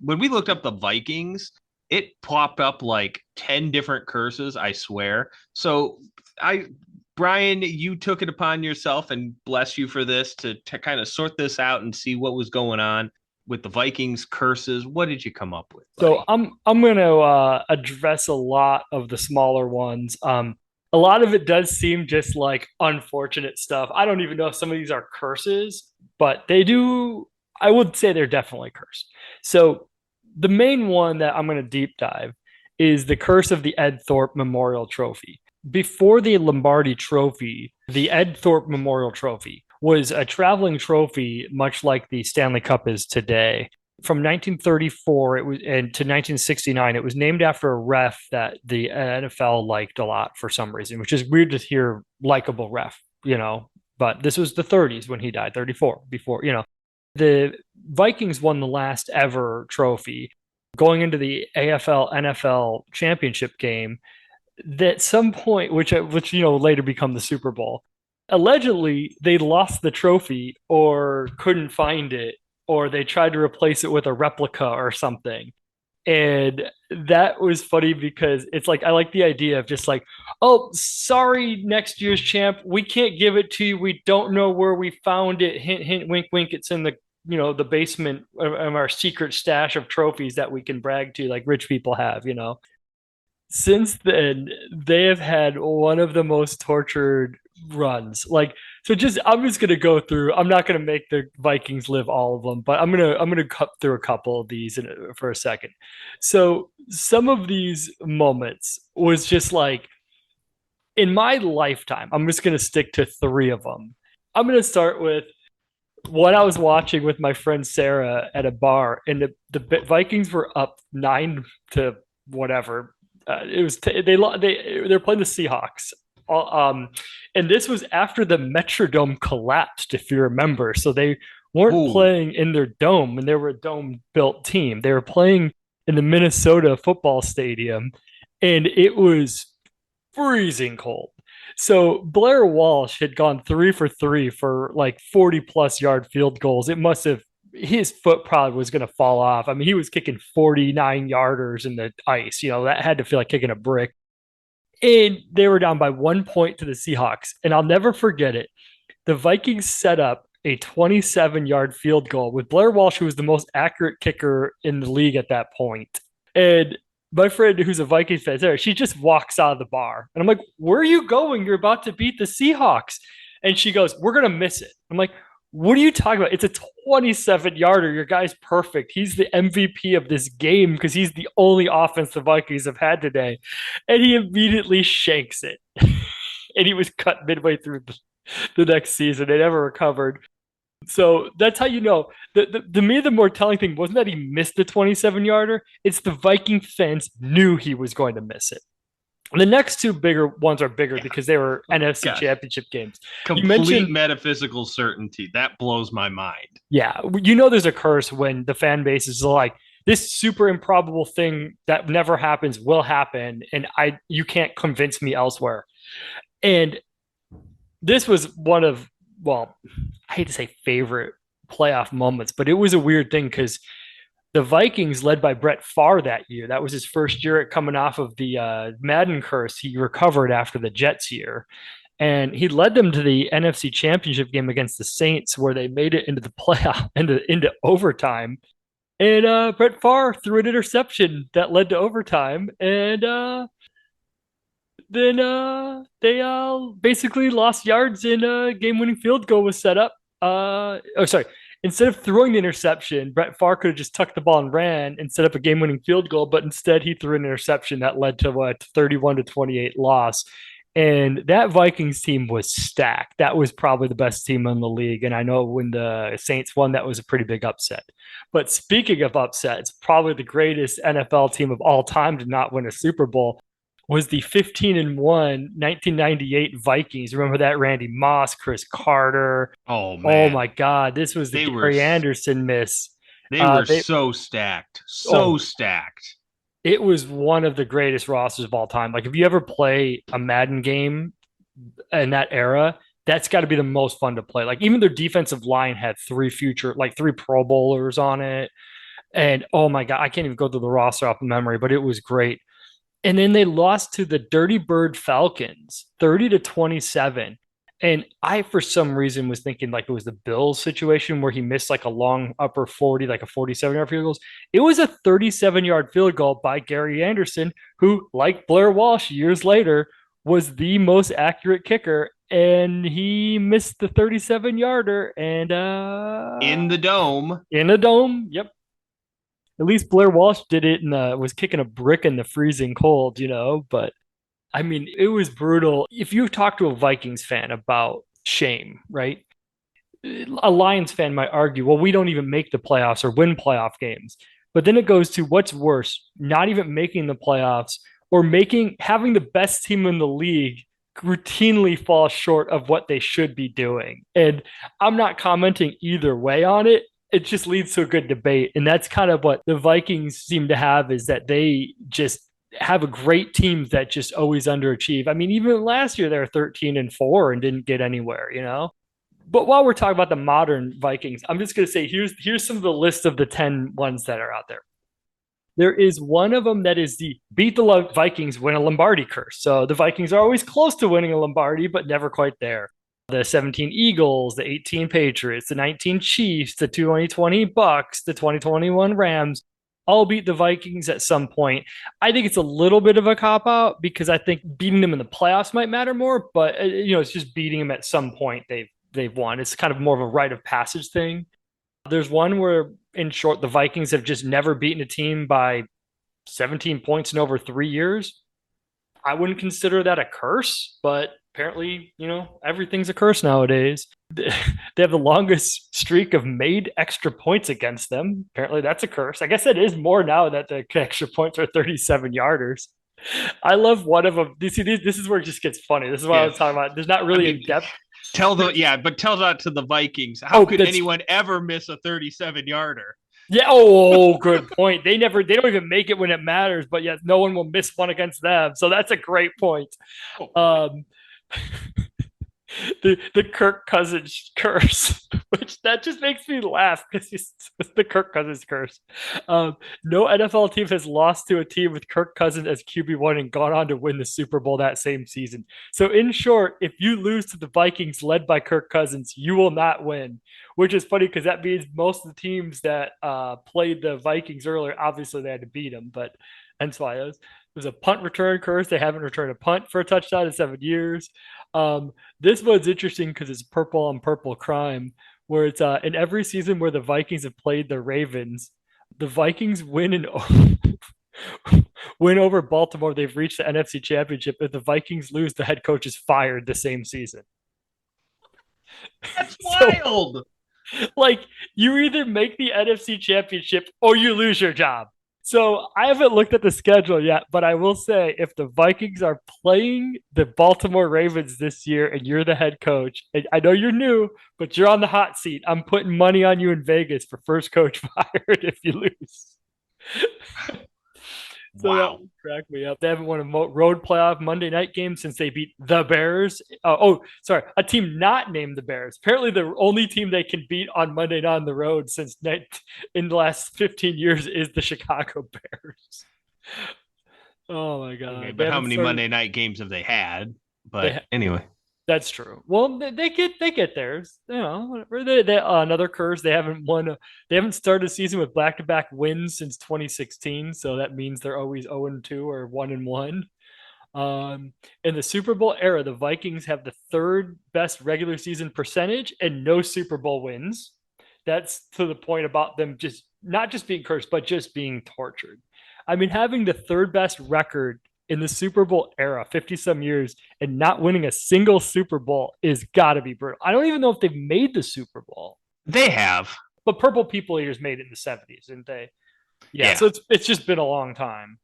when we looked up the Vikings, it popped up like 10 different curses, I swear. So I Brian, you took it upon yourself, and bless you for this, to kind of sort this out and see what was going on with the Vikings curses. What did you come up with, So buddy? I'm going to address a lot of the smaller ones. A lot of it does seem just like unfortunate stuff. I don't even know if some of these are curses, but they do. I would say they're definitely cursed. So the main one that I'm going to deep dive is the curse of the Ed Thorpe Memorial Trophy. Before the Lombardi Trophy, the Ed Thorpe Memorial Trophy was a traveling trophy, much like the Stanley Cup is today. From 1934 it was and to 1969, it was named after a ref that the NFL liked a lot for some reason, which is weird to hear likable ref. But this was the 30s when he died, 34 before, the Vikings won the last ever trophy going into the AFL NFL championship game at some point, which later become the Super Bowl. Allegedly, they lost the trophy or couldn't find it, or they tried to replace it with a replica or something. And that was funny because it's like I like the idea of just like, oh, sorry, next year's champ, we can't give it to you. We don't know where we found it. Hint, hint, wink, wink. It's in the basement of our secret stash of trophies that we can brag to, like rich people have. Since then, they have had one of the most tortured runs. I'm just gonna go through. I'm not gonna make the Vikings live all of them, but I'm gonna cut through a couple of these for a second. So some of these moments was just like in my lifetime. I'm just gonna stick to three of them. I'm gonna start with what I was watching with my friend Sarah at a bar, and the Vikings were up 9 to whatever. It was they're playing the Seahawks. Um, and this was after the Metrodome collapsed, if you remember. So they weren't Oh, playing in their dome, and they were a dome built team. They were playing in the Minnesota football stadium, and it was freezing cold. So Blair Walsh had gone 3 for 3 for like 40 plus yard field goals. It must have his foot probably was going to fall off. I mean, he was kicking 49 yarders in the ice. That had to feel like kicking a brick. And they were down by 1 point to the Seahawks. And I'll never forget it. The Vikings set up a 27-yard field goal with Blair Walsh, who was the most accurate kicker in the league at that point. And my friend, who's a Vikings fan, there, she just walks out of the bar. And I'm like, where are you going? You're about to beat the Seahawks. And she goes, we're going to miss it. I'm like, what are you talking about? It's a 27-yarder. Your guy's perfect. He's the MVP of this game because he's the only offense the Vikings have had today. And he immediately shanks it. And he was cut midway through the next season. They never recovered. So that's how you know. To me, the more telling thing wasn't that he missed the 27-yarder. It's the Viking fans knew he was going to miss it. The next two bigger ones are bigger yeah. because they were NFC Gosh. championship games. You Complete mentioned, metaphysical certainty. That blows my mind. yeah, there's a curse when the fan base is like, this super improbable thing that never happens will happen, and you can't convince me elsewhere. And this was one of, well, I hate to say favorite playoff moments, but it was a weird thing because the Vikings, led by Brett Favre that year, that was his first year at coming off of the Madden curse. He recovered after the Jets year, and he led them to the NFC Championship game against the Saints, where they made it into the playoff into overtime. And Brett Favre threw an interception that led to overtime, and then they basically lost yards, and a game-winning field goal was set up. Oh, sorry. Instead of throwing the interception, Brett Favre could have just tucked the ball and ran and set up a game-winning field goal, but instead he threw an interception that led to what 31-28 loss. And that Vikings team was stacked. That was probably the best team in the league. And I know when the Saints won, that was a pretty big upset. But speaking of upsets, probably the greatest NFL team of all time to not win a Super Bowl was the 15-1 1998 Vikings. Remember that? Randy Moss, Chris Carter. Oh Oh man. my God, this was the They were Gary Anderson miss. they were They so stacked. So oh, stacked. it was one of the greatest rosters of all time. Like if you ever play a Madden game in that era, that's got to be the most fun to play. Like even their defensive line had three Pro Bowlers on it. And oh my God, I can't even go through the roster off of memory, but it was great. And then they lost to the Dirty Bird Falcons 30-27. And I, for some reason, was thinking like it was the Bills situation where he missed like a long upper 40, like a 47-yard field goal. It was a 37-yard field goal by Gary Anderson, who, like Blair Walsh years later, was the most accurate kicker. And he missed the 37-yarder and In the dome. in a dome. Yep. At least Blair Walsh did it and was kicking a brick in the freezing cold, But I mean, it was brutal. If you talk to a Vikings fan about shame, right? A Lions fan might argue, well, we don't even make the playoffs or win playoff games. But then it goes to what's worse, not even making the playoffs or having the best team in the league routinely fall short of what they should be doing. And I'm not commenting either way on it. It just leads to a good debate. And that's kind of what the Vikings seem to have, is that they just have a great team that just always underachieve. I mean, even last year they were 13-4 and didn't get anywhere. But while we're talking about the modern Vikings, I'm just going to say here's some of the list of the 10 ones that are out there. There is one of them that is the beat the Vikings, win a Lombardi curse. So the Vikings are always close to winning a Lombardi, but never quite there. The 17 Eagles, the 18 Patriots, the 19 Chiefs, the 2020 Bucks, the 2021 Rams all beat the Vikings at some point. I think it's a little bit of a cop out because I think beating them in the playoffs might matter more, but it's just beating them at some point they've won. It's kind of more of a rite of passage thing. There's one where, in short, the Vikings have just never beaten a team by 17 points in over 3 years. I wouldn't consider that a curse, but apparently, everything's a curse nowadays. They have the longest streak of made extra points against them. Apparently, that's a curse. I guess it is more now that the extra points are 37-yarders. I love one of them. You see, this is where it just gets funny. This is what I was talking about. There's not really in depth. Tell that to the Vikings. How could anyone ever miss a 37-yarder? Yeah. Oh, good point. They don't even make it when it matters, but yet no one will miss one against them. So that's a great point. The Kirk Cousins curse, which that just makes me laugh because it's the Kirk Cousins curse. No NFL team has lost to a team with Kirk Cousins as QB1 and gone on to win the Super Bowl that same season. So in short, if you lose to the Vikings led by Kirk Cousins, you will not win, which is funny because that means most of the teams that played the Vikings earlier, obviously they had to beat them, but that's why it was a punt return curse. They haven't returned a punt for a touchdown in 7 years. This one's interesting because it's purple on purple crime, where it's in every season where the Vikings have played the Ravens, the Vikings win win over Baltimore. They've reached the NFC Championship. If the Vikings lose, the head coach is fired the same season. That's wild. Like, you either make the NFC Championship or you lose your job. So I haven't looked at the schedule yet, but I will say if the Vikings are playing the Baltimore Ravens this year and you're the head coach, and I know you're new, but you're on the hot seat. I'm putting money on you in Vegas for first coach fired if you lose. So wow. That would crack me up. They haven't won a road playoff Monday night game since they beat the Bears. Sorry, a team not named the Bears. Apparently, the only team they can beat on Monday night on the road in the last 15 years is the Chicago Bears. Oh my God! Okay, but how many Monday night games have they had? But anyway. That's true. Well, they get theirs. Whatever. They another curse. They haven't won. They haven't started a season with back-to-back wins since 2016. So that means they're always 0-2 or 1-1. In the Super Bowl era, the Vikings have the third best regular season percentage and no Super Bowl wins. That's to the point about them just not just being cursed, but just being tortured. I mean, having the third best record in the Super Bowl era, 50 some years, and not winning a single Super Bowl is got to be brutal. I don't even know if they've made the Super Bowl. They have. But Purple People Eaters made it in the 70s, didn't they? Yeah. So it's just been a long time.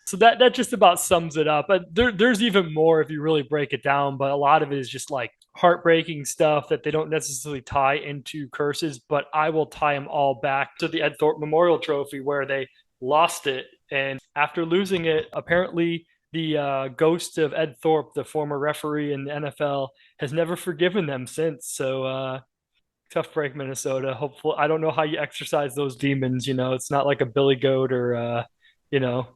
So that just about sums it up. But there's even more if you really break it down. But a lot of it is just like heartbreaking stuff that they don't necessarily tie into curses. But I will tie them all back to the Ed Thorpe Memorial Trophy where they lost it. And after losing it, apparently the ghost of Ed Thorpe, the former referee in the NFL, has never forgiven them since. So Tough break, Minnesota. Hopefully, I don't know how you exercise those demons. It's not like a billy goat or, you know,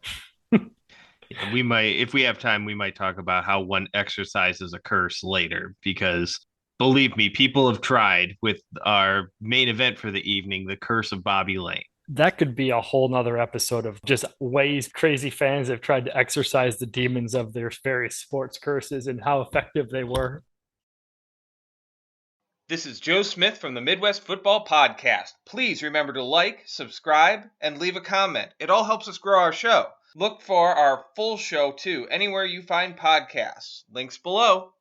Yeah, we might, if we have time, we might talk about how one exercises a curse later, because believe me, people have tried with our main event for the evening, the curse of Bobby Lane. that could be a whole nother episode of just ways crazy fans have tried to exorcise the demons of their various sports curses and how effective they were. This is Joe Smith from the Midwest Football Podcast. Please remember to like, subscribe, and leave a comment. It all helps us grow our show. Look for our full show, too, anywhere you find podcasts. Links below.